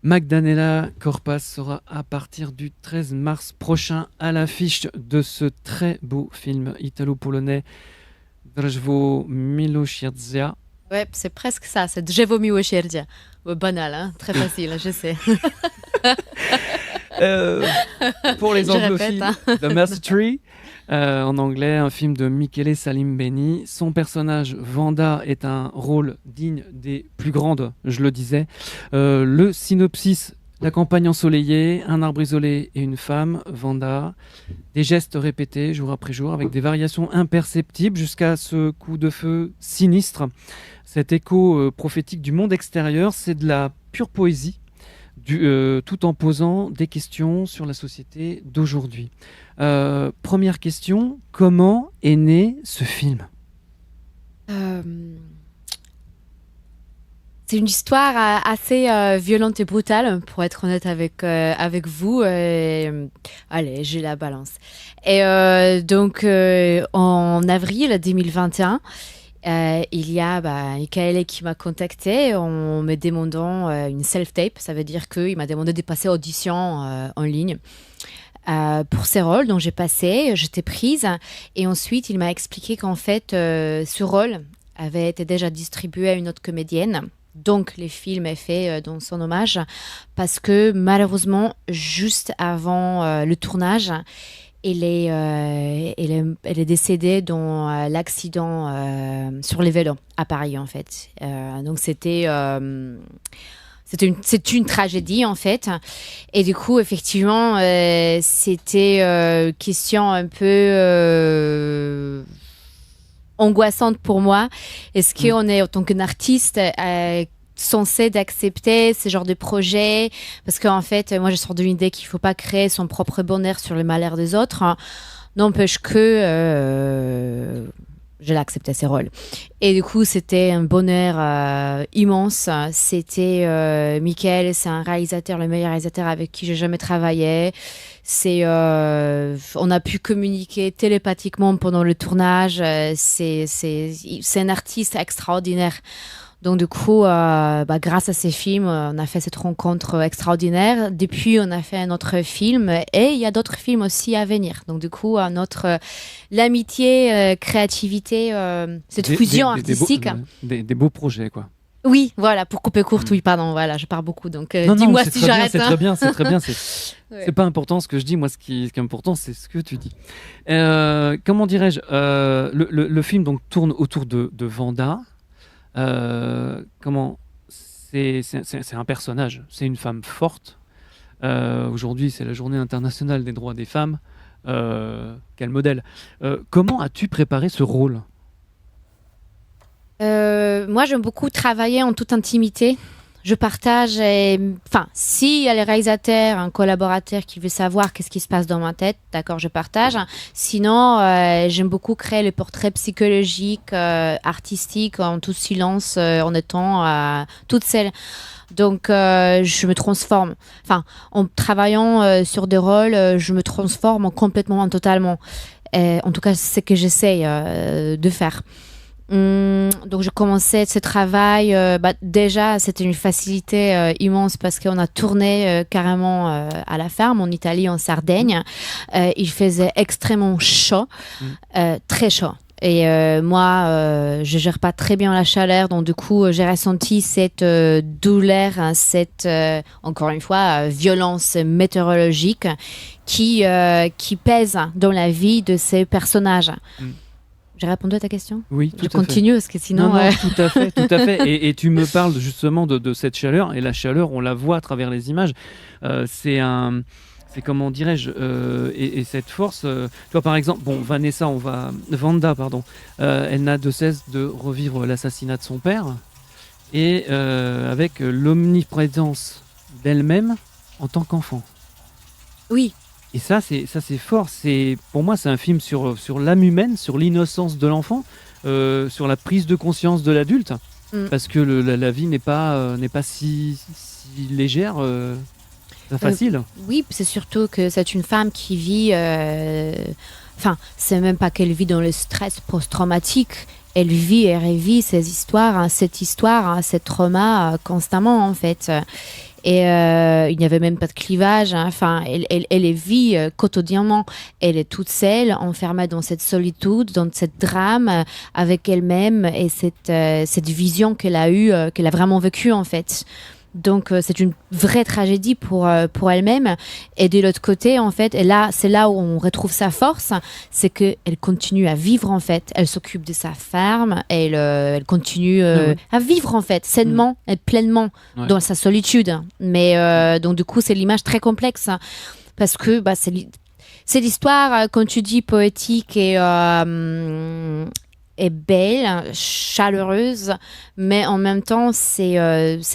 Magdalena Corpas sera à partir du 13 mars prochain à l'affiche de ce très beau film italo-polonais Drzewo Miłosierdzia. Ouais, c'est presque ça, c'est Drzewo Miłosierdzia. Ouais, banal, hein, très facile, je sais. Pour les Je répète, anglophiles, hein. The Mastery, en anglais, un film de Michele Salimbeni. Son personnage, Vanda, est un rôle digne des plus grandes, je le disais. Le synopsis, la campagne ensoleillée, un arbre isolé et une femme, Vanda. Des gestes répétés jour après jour avec des variations imperceptibles jusqu'à ce coup de feu sinistre. Cet écho prophétique du monde extérieur, c'est de la pure poésie. Tout en posant des questions sur la société d'aujourd'hui. Première question, comment est né ce film ? Euh, C'est une histoire assez violente et brutale, pour être honnête avec vous. Allez, j'ai la balance. Et donc, en avril 2021, il y a Michael qui m'a contacté en me demandant une self-tape. Ça veut dire qu'il m'a demandé de passer audition en ligne pour ces rôles. Donc j'ai passé, j'étais prise. Et ensuite, il m'a expliqué qu'en fait, ce rôle avait été déjà distribué à une autre comédienne. Donc, les films est fait dans son hommage parce que malheureusement, juste avant le tournage, elle est décédée dans l'accident sur les vélos à Paris, en fait. Donc, c'est une tragédie, en fait. Et du coup, effectivement, c'était question un peu angoissante pour moi. Est-ce qu'on est, en tant qu'artiste, censé d'accepter ce genre de projet? Parce qu'en fait, moi, je sors de l'idée qu'il ne faut pas créer son propre bonheur sur le malheur des autres. N'empêche que je l'acceptais ces rôles. Et du coup, c'était un bonheur immense. C'était Michael, c'est un réalisateur, le meilleur réalisateur avec qui j'ai jamais travaillé. On a pu communiquer télépathiquement pendant le tournage. C'est un artiste extraordinaire. Donc du coup, grâce à ces films, on a fait cette rencontre extraordinaire. Depuis, on a fait un autre film et il y a d'autres films aussi à venir. Donc du coup, l'amitié, créativité, cette fusion artistique. Des beaux projets, quoi. Oui, voilà, pour couper courte, oui, pardon, voilà, je pars beaucoup. Donc Non, dis-moi si j'arrête. C'est très bien, c'est très bien. Ouais. C'est pas important ce que je dis, moi ce qui est important c'est ce que tu dis. Comment dirais-je, le film donc tourne autour de Vanda. C'est un personnage, c'est une femme forte. Aujourd'hui c'est la journée internationale des droits des femmes. Quel modèle. Comment as-tu préparé ce rôle ? Moi, j'aime beaucoup travailler en toute intimité. Je partage, enfin, s'il y a le réalisateur, un collaborateur qui veut savoir qu'est-ce qui se passe dans ma tête, d'accord, je partage. Sinon, j'aime beaucoup créer le portrait psychologique, artistique, en tout silence, en étant toute seule. Donc, je me transforme. Enfin, en travaillant sur des rôles, je me transforme complètement, totalement. En tout cas, c'est ce que j'essaye de faire. Donc je commençais ce travail, déjà c'était une facilité immense parce qu'on a tourné carrément à la ferme en Italie, en Sardaigne. Il faisait extrêmement chaud, très chaud. Et moi, je gère pas très bien la chaleur, donc du coup, j'ai ressenti cette douleur, cette, encore une fois, violence météorologique qui pèse dans la vie de ces personnages. J'ai répondu à ta question ? Oui, tout à fait. Je continue parce que sinon... Non, tout à fait, tout à fait. Et tu me parles justement de cette chaleur, et la chaleur, on la voit à travers les images. C'est comment dirais-je, et cette force... tu vois, par exemple, Vanda, elle n'a de cesse de revivre l'assassinat de son père, et avec l'omniprésence d'elle-même en tant qu'enfant. Oui. Et ça c'est fort. Pour moi, c'est un film sur l'âme humaine, sur l'innocence de l'enfant, sur la prise de conscience de l'adulte, parce que la vie n'est pas si légère, pas facile. Oui, c'est surtout que c'est une femme qui vit. Enfin, c'est même pas qu'elle vit dans le stress post-traumatique. Elle vit et revit ces histoires, cette histoire, ces traumas constamment en fait. Et il n'y avait même pas de clivage. Enfin, elle vit quotidiennement. Elle est toute seule, enfermée dans cette solitude, dans cette drame avec elle-même et cette vision qu'elle a eue, qu'elle a vraiment vécue en fait. Donc c'est une vraie tragédie pour elle-même. Et de l'autre côté, en fait, et là, c'est là où on retrouve sa force, c'est qu'elle continue à vivre en fait. Elle s'occupe de sa ferme, elle continue à vivre en fait, sainement et pleinement dans sa solitude. Mais donc du coup, c'est l'image très complexe parce que c'est l'histoire, quand tu dis poétique et belle, chaleureuse, mais en même temps, c'est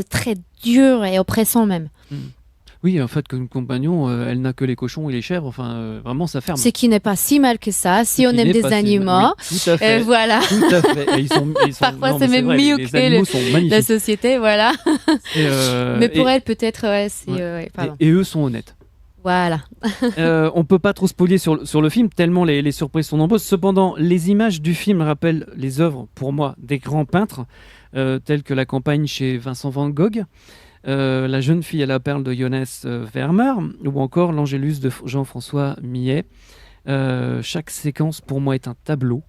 très dur et oppressant même. Oui, en fait, comme compagnon, elle n'a que les cochons et les chèvres. Enfin, vraiment, sa ferme. Ce qui n'est pas si mal que ça, si on aime des animaux. Oui, tout à fait. Voilà. Tout à fait. Et ils sont Parfois, non, c'est même vrai, mieux les que animaux sont magnifiques. la société, voilà. Mais pour elle, peut-être, pardon. Et eux sont honnêtes. Voilà. On peut pas trop spoiler sur le film, tellement les surprises sont nombreuses. Cependant, les images du film rappellent les œuvres, pour moi, des grands peintres, tels que La campagne chez Vincent van Gogh, La jeune fille à la perle de Johannes Vermeer, ou encore L'Angélus de Jean-François Millet. Chaque séquence, pour moi, est un tableau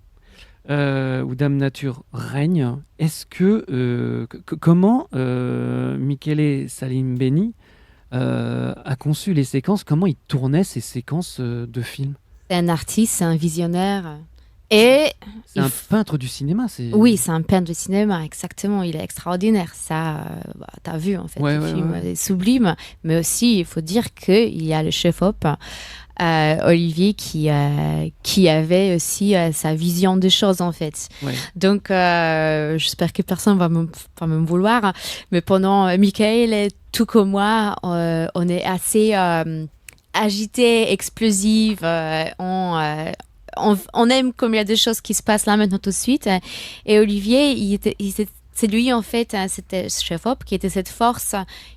où Dame Nature règne. Est-ce comment Michele Salimbeni a conçu les séquences? Comment il tournait ces séquences de films? C'est un artiste, c'est un visionnaire. Et c'est un peintre du cinéma. Oui, c'est un peintre du cinéma, exactement. Il est extraordinaire. Ça, t'as vu, en fait, le film est sublime. Mais aussi, il faut dire qu'il y a le chef-op, Olivier, qui avait aussi sa vision des choses, en fait. Ouais. Donc, j'espère que personne va me vouloir. Mais pendant Michael et tout comme moi, on est assez agité, explosive. On aime comme il y a des choses qui se passent là maintenant tout de suite. Et Olivier, c'est lui en fait, c'était ce chef-op qui était cette force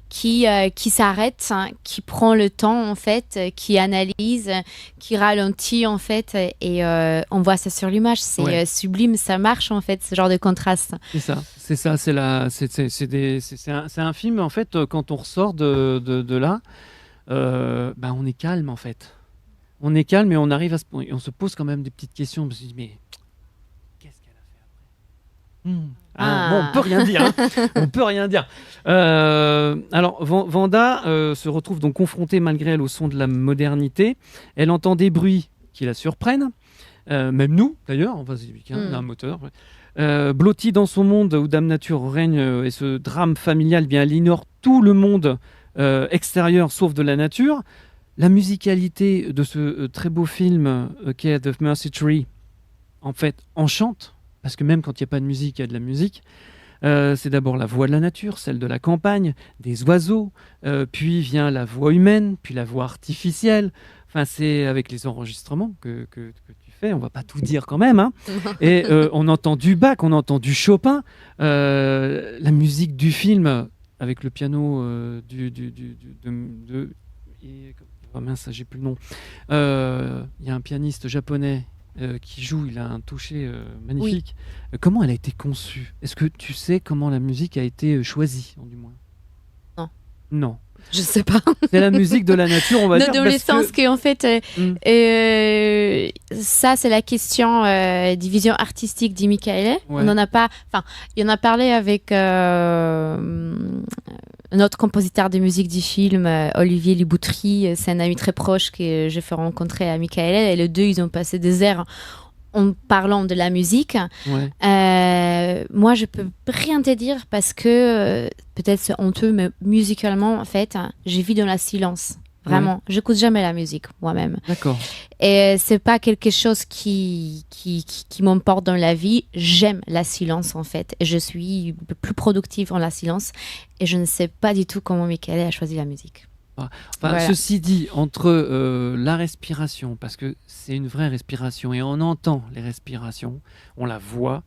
qui s'arrête, qui prend le temps en fait, qui analyse, qui ralentit en fait, et on voit ça sur l'image. C'est sublime, ça marche en fait, ce genre de contraste. C'est ça. C'est un film en fait. Quand on ressort de là, on est calme en fait. On est calme et on arrive on se pose quand même des petites questions. On se dit, mais qu'est-ce qu'elle a fait après? Bon, on peut rien dire. On peut rien dire. Alors, Vanda se retrouve donc confrontée malgré elle au son de la modernité. Elle entend des bruits qui la surprennent. Même nous, d'ailleurs. Enfin, c'est un moteur. Blottie dans son monde où Dame Nature règne et ce drame familial, elle ignore tout le monde extérieur sauf de la nature. La musicalité de ce très beau film qu'est The Mercy Tree, en fait, enchante, parce que même quand il n'y a pas de musique, il y a de la musique. C'est d'abord la voix de la nature, celle de la campagne, des oiseaux, puis vient la voix humaine, puis la voix artificielle. Enfin, c'est avec les enregistrements que tu fais, on ne va pas tout dire quand même. Hein. Et on entend du Bach, on entend du Chopin, la musique du film avec le piano mince, j'ai plus le nom. Il y a un pianiste japonais qui joue, il a un toucher magnifique. Oui. Comment elle a été conçue? Est-ce que tu sais comment la musique a été choisie, du moins? Non. Je sais pas. C'est la musique de la nature, on va dire. Dans le sens qu'en fait, ça, c'est la question division artistique de Michael. Ouais. On en a pas. Enfin, il en a parlé avec un autre compositeur de musique du film, Olivier Liboutry. C'est un ami très proche que j'ai fait rencontrer à Michael. Et les deux, ils ont passé des heures en parlant de la musique. Ouais. Moi, je peux rien te dire parce que peut-être c'est honteux, mais musicalement, en fait, j'ai vis dans la silence. Vraiment, ouais. J'écoute jamais la musique moi-même. D'accord. Et c'est pas quelque chose qui m'emporte dans la vie. J'aime la silence en fait. Et je suis plus productive en la silence. Et je ne sais pas du tout comment Michael a choisi la musique. Enfin, voilà. Ceci dit, entre la respiration, parce que c'est une vraie respiration et on entend les respirations, on la voit,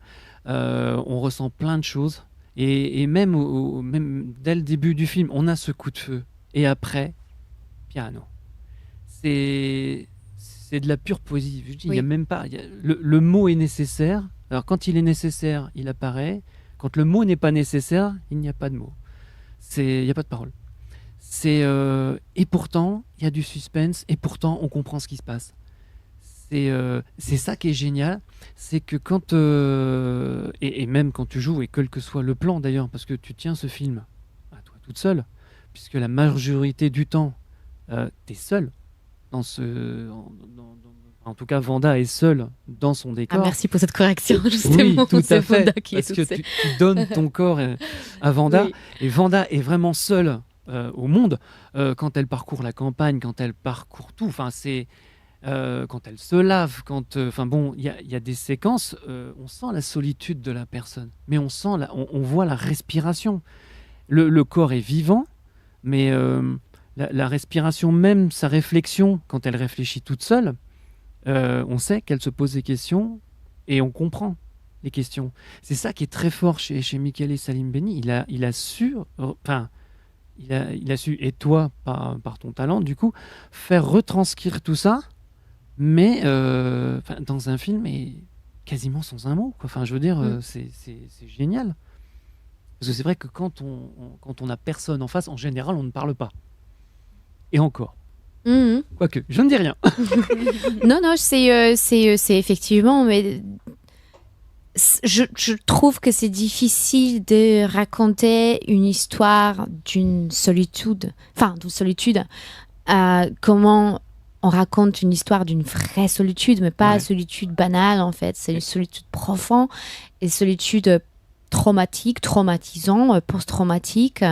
on ressent plein de choses. Et même, même dès le début du film, on a ce coup de feu. Et après, piano. C'est de la pure poésie. Je dis, oui. Il y a même pas, le mot est nécessaire. Alors quand il est nécessaire, il apparaît. Quand le mot n'est pas nécessaire, il n'y a pas de mot. Il n'y a pas de parole. Et pourtant, il y a du suspense, et pourtant, on comprend ce qui se passe. C'est ça qui est génial, c'est que et même quand tu joues, et quel que soit le plan d'ailleurs, parce que tu tiens ce film à toi toute seule, puisque la majorité du temps, t'es seule dans en tout cas, Vanda est seule dans son décor. Merci pour cette correction, justement. Oui, tout à fait. Vanda qui Parce est que toute seule. tu donnes ton corps à Vanda, Oui. et Vanda est vraiment seule au monde quand elle parcourt la campagne, quand elle parcourt tout. Enfin, quand elle se lave, enfin bon, il y a des séquences, on sent la solitude de la personne, mais on voit la respiration. Le corps est vivant, mais la respiration, même sa réflexion, quand elle réfléchit toute seule, on sait qu'elle se pose des questions et on comprend les questions. C'est ça qui est très fort chez Michele Salimbeni. Il a su, enfin, il a su, et toi, par ton talent, du coup, faire retranscrire tout ça, mais dans un film et quasiment sans un mot, quoi. Enfin, je veux dire, c'est génial. Parce que c'est vrai que quand on a personne en face, en général, on ne parle pas. Et encore. Mhm. Quoique, je ne dis rien. Non, c'est effectivement, mais je trouve que c'est difficile de raconter une histoire d'une solitude, comment on raconte une histoire d'une vraie solitude, mais pas solitude banale en fait. C'est une solitude profonde et solitude traumatisant, post-traumatique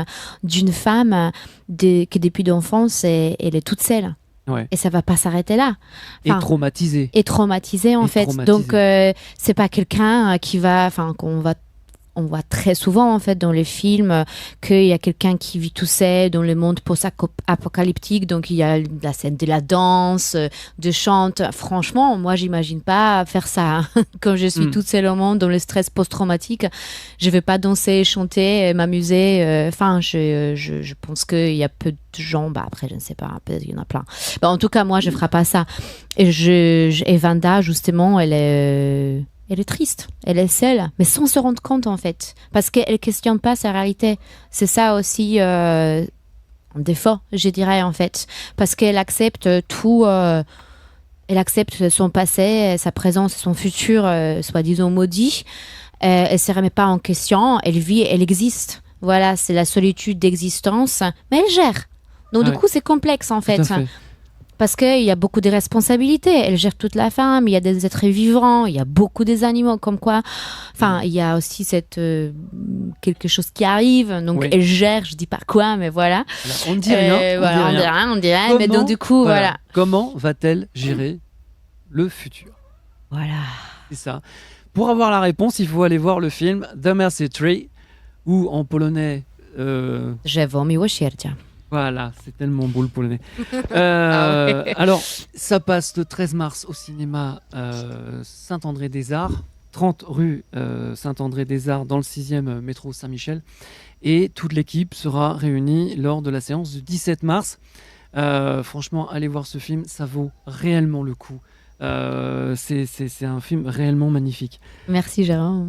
d'une femme qui depuis l'enfance, elle est toute seule. Ouais. Et ça va pas s'arrêter là. Enfin, Et traumatisée en fait. Donc c'est pas quelqu'un on voit très souvent en fait dans les films qu'il y a quelqu'un qui vit tout seul dans le monde post-apocalyptique, donc il y a la scène de la danse, de chante. Franchement, moi j'imagine pas faire ça quand je suis toute seule au monde dans le stress post-traumatique. Je vais pas danser, chanter, m'amuser. Enfin, je pense qu'il y a peu de gens. Bah après, je ne sais pas, peut-être il y en a plein. Bah, en tout cas, moi je ferai pas ça. Et Vanda justement, elle est triste, elle est seule, mais sans se rendre compte en fait, parce qu'elle questionne pas sa réalité. C'est ça aussi un défaut, je dirais en fait, parce qu'elle accepte tout, elle accepte son passé, sa présence, son futur, soi-disant maudit. Elle se remet pas en question, elle vit, elle existe. Voilà, c'est la solitude d'existence, mais elle gère. Donc du coup, c'est complexe en fait. Parce qu'il y a beaucoup de responsabilités. Elle gère toute la femme, il y a des êtres vivants, il y a beaucoup des animaux, comme quoi. Enfin, il y a aussi quelque chose qui arrive. Donc, elle gère, je dis pas quoi, mais voilà. Alors, on ne dit rien. On dit rien. Mais donc, du coup, voilà. Comment va-t-elle gérer le futur? Voilà. C'est ça. Pour avoir la réponse, il faut aller voir le film The Mercy Tree, ou en polonais... Drzewo miłosierdzia. Voilà, c'est tellement beau le polonais. Alors, ça passe le 13 mars au cinéma Saint-André-des-Arts, 30 rue Saint-André-des-Arts, dans le 6e métro Saint-Michel. Et toute l'équipe sera réunie lors de la séance du 17 mars. Franchement, allez voir ce film, ça vaut réellement le coup. C'est un film réellement magnifique. Merci Gérard.